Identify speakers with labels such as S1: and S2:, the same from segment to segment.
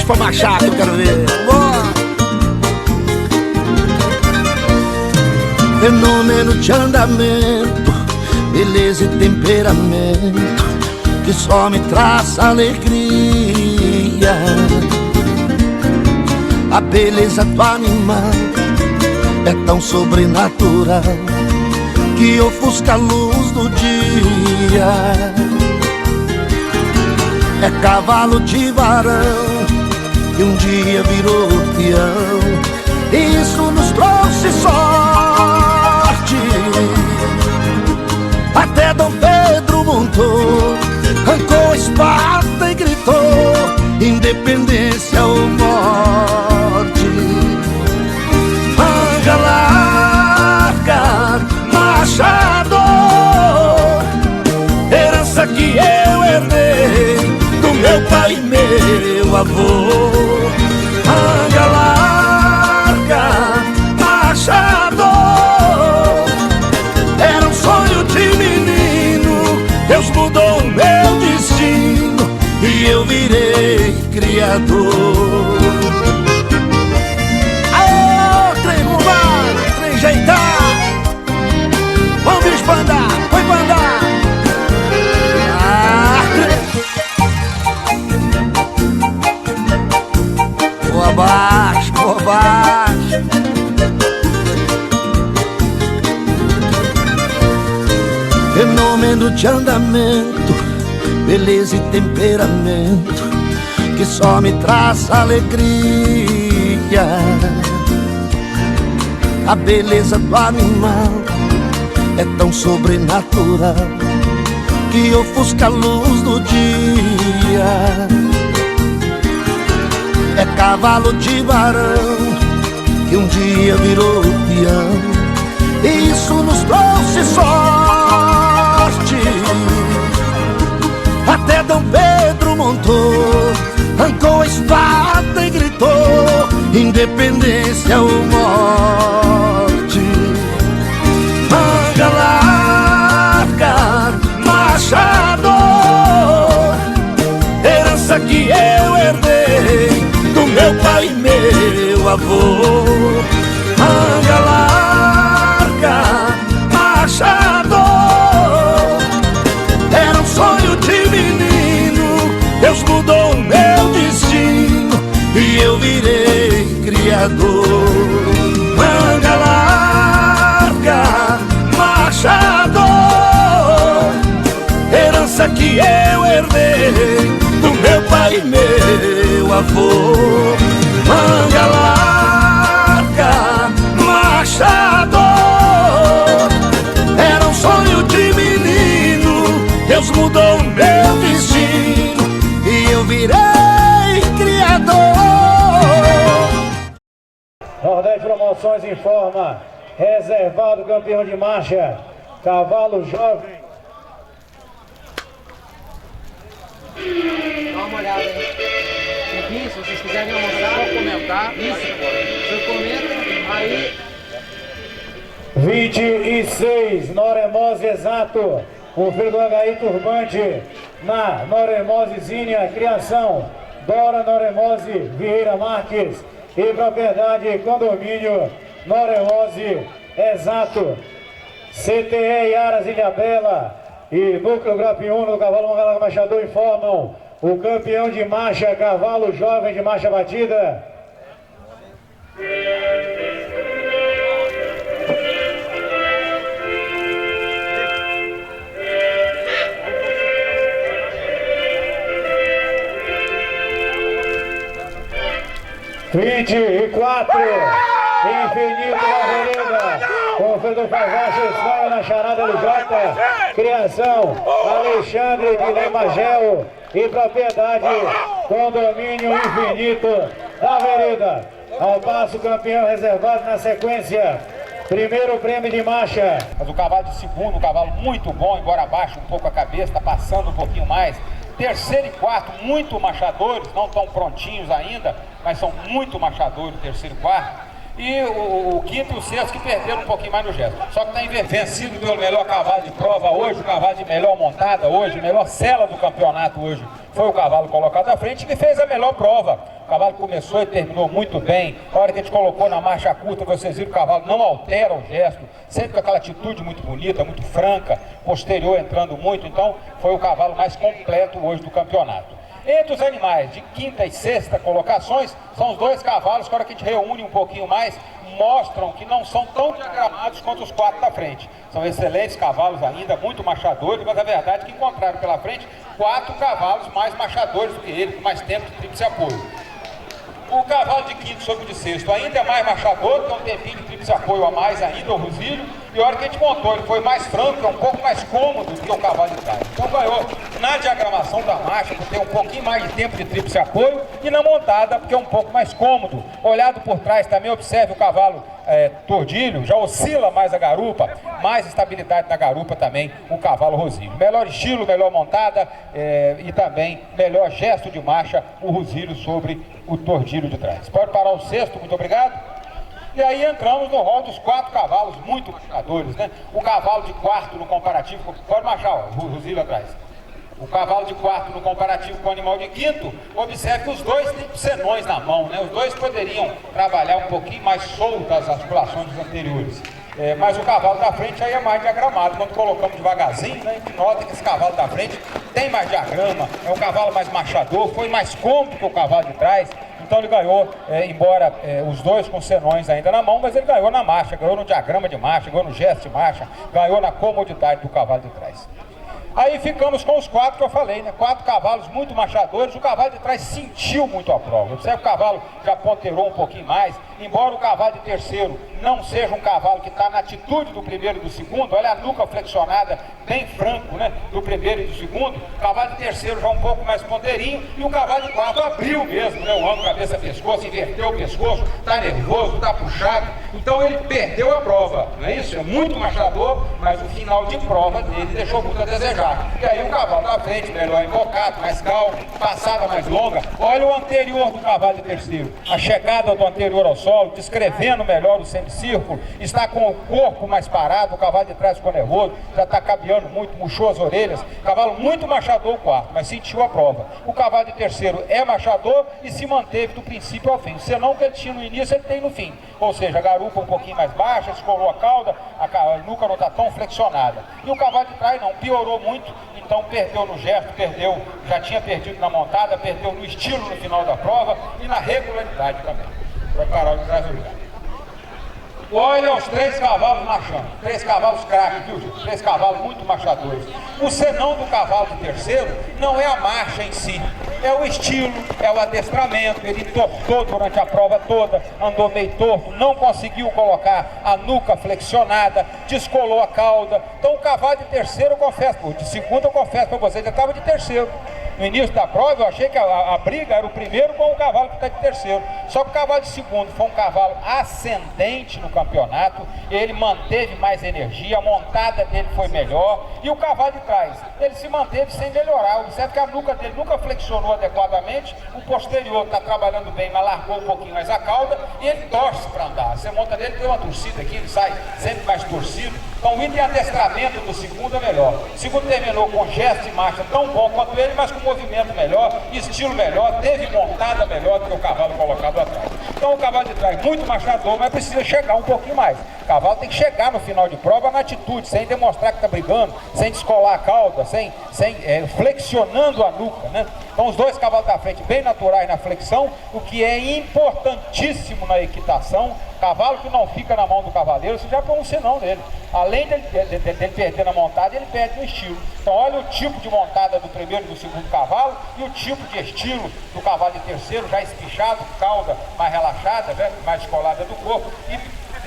S1: pra machar que eu quero ver. Bora! Fenômeno de andamento, beleza e temperamento, que só me traz alegria. A beleza do animal é tão sobrenatural que ofusca a luz do dia. É cavalo de varão que um dia virou peão, e isso nos trouxe sorte. Até Dom Pedro montou, arrancou a espada e gritou: independência ou morte. Manga larga, machador, herança que eu herdei do meu pai e meu avô. Manga larga, machador, era um sonho de menino, Deus mudou o meu destino e eu virei criador. Aô, trem bombado, trem jeitar, vamos bicho pra andar, foi pra andar. Vou abaixo, vou abaixo. Fenômeno de andamento, beleza e temperamento, que só me traz alegria. A beleza do animal é tão sobrenatural que ofusca a luz do dia. É cavalo de varão que um dia virou peão, e isso nos trouxe sorte. Até Dom Pedro montou, arrancou a espada e gritou: independência ou morte. Manga larga, machador, herança que eu herdei do meu pai e meu avô. Manga larga, machador, era um sonho de menino, Deus mudou o meu destino e eu virei criador. Manga larga, machador, herança que eu herdei do meu pai e meu avô. Manga larga, machador, era um sonho de menino, Deus mudou o meu destino e eu virei criador.
S2: Nordeste Promoções informa: reservado campeão de marcha, cavalo jovem.
S3: Dá uma olhada aí. Aqui, se vocês quiserem almoçar, só comentar. Isso, você comenta, aí.
S2: 26, Noremose Exato, o filho do HI Turbante, na Noremose Zínia, criação Dora Noremose Vieira Marques e propriedade condomínio Noremose Exato. CTE Aras Ilhabela e Núcleo Grapiúna do Cavalo Manga Machador informam: o campeão de marcha, cavalo jovem de marcha batida. E 4, Infinito na vereda, confredor Favacha, Espanha na charada LJ, criação Alexandre Guilherme Magel e propriedade condomínio Infinito na vereda. Ao passo, campeão reservado na sequência, primeiro prêmio de marcha.
S4: Mas o cavalo de segundo, um cavalo muito bom, embora abaixe um pouco a cabeça, está passando um pouquinho mais. Terceiro e quarto, muito machadores, não estão prontinhos ainda, mas são muito machadores, terceiro e quarto. E o quinto e o sexto que perderam um pouquinho mais no gesto. Só que está vencido pelo melhor cavalo de prova hoje, o cavalo de melhor montada hoje, melhor sela do campeonato hoje. Foi o cavalo colocado à frente que fez a melhor prova. o cavalo começou e terminou muito bem. A hora que a gente colocou na marcha curta, vocês viram que o cavalo não altera o gesto, sempre com aquela atitude muito bonita, muito franca, posterior entrando muito, então foi o cavalo mais completo hoje do campeonato. Entre os animais de quinta e sexta colocações, são os dois cavalos que a hora que a gente reúne um pouquinho mais, mostram que não são tão diagramados quanto os 4 da frente. São excelentes cavalos ainda, muito machadores, mas a verdade é que encontraram pela frente 4 cavalos mais machadores do que ele, com mais tempo de tríplice apoio. O cavalo de quinto sobre o de sexto ainda é mais machador, tem um tempinho de tríplice apoio a mais ainda, o Rusílio, e a hora que a gente montou, ele foi mais franco, é um pouco mais cômodo do que o cavalo de trás. Então ganhou na diagramação da marcha, por ter um pouquinho mais de tempo de tríplice apoio, e na montada, porque é um pouco mais cômodo. Olhado por trás também, observe o cavalo tordilho, já oscila mais a garupa, mais estabilidade na garupa também o cavalo Rusílio. Melhor estilo, melhor montada e também melhor gesto de marcha o Rusílio sobre o tordilho de trás. Pode parar o sexto, muito obrigado. E aí entramos no rol dos 4 cavalos muito marchadores, né? O cavalo de quarto no comparativo, pode marchar, ó, o Rusílio atrás. O cavalo de quarto no comparativo com o animal de quinto, observe que os dois têm senões na mão, né? Os dois poderiam trabalhar um pouquinho mais soltas as articulações dos anteriores. Mas o cavalo da frente aí é mais diagramado. Quando colocamos devagarzinho, né, a gente nota que esse cavalo da frente tem mais diagrama, é um cavalo mais marchador, foi mais cômodo que o cavalo de trás. Então ele ganhou, embora os dois com senões ainda na mão, mas ele ganhou na marcha, ganhou no diagrama de marcha, ganhou no gesto de marcha, ganhou na comodidade do cavalo de trás. Aí ficamos com os 4 que eu falei, né? 4 cavalos muito machadores, o cavalo de trás sentiu muito a prova. Observe que o cavalo já ponterou um pouquinho mais, embora o cavalo de terceiro não seja um cavalo que está na atitude do primeiro e do segundo, olha a nuca flexionada, bem franco, né? Do primeiro e do segundo, o cavalo de terceiro já um pouco mais ponteirinho, e o cavalo de quarto abriu mesmo, né? O ângulo cabeça-pescoço, inverteu o pescoço, está nervoso, está puxado, então ele perdeu a prova, não é isso? É muito machador, mas o final de prova dele deixou muito a desejar. E aí o cavalo da frente, melhor invocado, mais calmo, passada mais longa. Olha o anterior do cavalo de terceiro, a chegada do anterior ao solo, descrevendo melhor o semicírculo, está com o corpo mais parado, o cavalo de trás ficou nervoso, já está cabeando muito, murchou as orelhas. Cavalo muito machador o quarto, mas sentiu a prova. O cavalo de terceiro é machador e se manteve do princípio ao fim. Senão o que ele tinha no início, ele tem no fim. Ou seja, a garupa um pouquinho mais baixa, descolou a cauda, a nuca não está tão flexionada. E o cavalo de trás não, piorou muito, então perdeu no gesto, já tinha perdido na montada, perdeu no estilo no final da prova e na regularidade também. Vai parar de trás do lugar. Olha os 3 cavalos machando, 3 cavalos craques, viu gente? 3 cavalos muito machadores. O senão do cavalo de terceiro não é a marcha em si, é o estilo, é o adestramento. Ele tortou durante a prova toda, andou meio torto, não conseguiu colocar a nuca flexionada, descolou a cauda. Então o cavalo de terceiro, eu confesso, de segundo eu confesso para vocês, ele estava de terceiro. No início da prova eu achei que a briga era o primeiro com o cavalo que está de terceiro. Só que o cavalo de segundo foi um cavalo ascendente no campeonato, ele manteve mais energia, a montada dele foi melhor, e o cavalo de trás, ele se manteve sem melhorar. Observe que a nuca dele nunca flexionou adequadamente, o posterior está trabalhando bem, mas largou um pouquinho mais a cauda, e ele torce para andar. Você monta dele, tem uma torcida aqui, ele sai sempre mais torcido. Então o item adestramento do segundo é melhor. O segundo terminou com gesto de marcha tão bom quanto ele, mas com movimento melhor, estilo melhor, teve montada melhor do que o cavalo colocado atrás. Então o cavalo de trás muito machador, mas precisa chegar um pouquinho mais. O cavalo tem que chegar no final de prova na atitude, sem demonstrar que está brigando, sem descolar a cauda, flexionando a nuca, né? Então os 2 cavalos da frente bem naturais na flexão, o que é importantíssimo na equitação. Cavalo que não fica na mão do cavaleiro, você já põe um senão dele. Além dele perder na montada, ele perde no estilo. Então olha o tipo de montada do primeiro e do segundo cavalo e o tipo de estilo do cavalo de terceiro, já espichado, cauda mais relaxada, né, mais descolada do corpo, e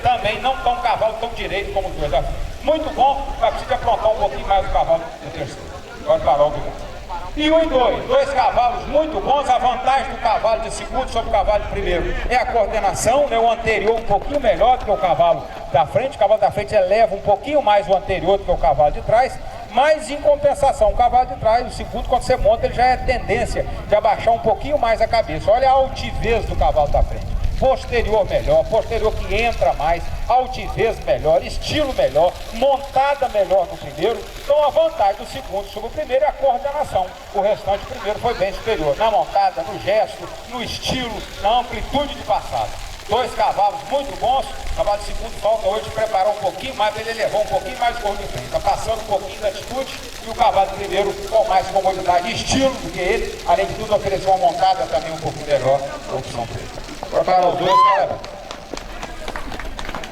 S4: também não tão cavalo tão direito como os 2 da frente. Muito bom, mas precisa aprontar um pouquinho mais o cavalo de terceiro. Pode parar o bico. E 1 e 2 cavalos muito bons. A vantagem do cavalo de segundo sobre o cavalo de primeiro é a coordenação, né? O anterior um pouquinho melhor do que o cavalo da frente. O cavalo da frente eleva um pouquinho mais o anterior do que o cavalo de trás, mas em compensação, o cavalo de trás, o segundo, quando você monta, ele já é tendência de abaixar um pouquinho mais a cabeça. Olha a altivez do cavalo da frente. posterior melhor, posterior que entra mais, altivez melhor, estilo melhor, montada melhor no primeiro. Então a vantagem do segundo sobre o primeiro é a coordenação. O restante primeiro foi bem superior, na montada, no gesto, no estilo, na amplitude de passada. 2 cavalos muito bons. O cavalo de segundo volta hoje preparou um pouquinho mais, ele levou um pouquinho mais de corpo de frente, está passando um pouquinho da atitude, e o cavalo de primeiro com mais comodidade e estilo do que ele, além de tudo ofereceu uma montada também um pouquinho melhor, a opção dele. Prepara os dois, parabéns.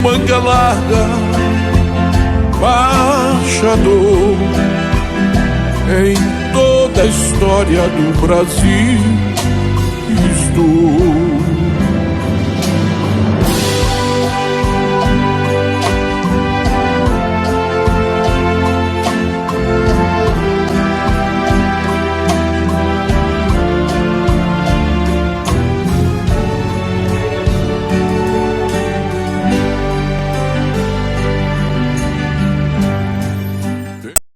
S5: Manga larga, marchador, em toda a história do Brasil, estou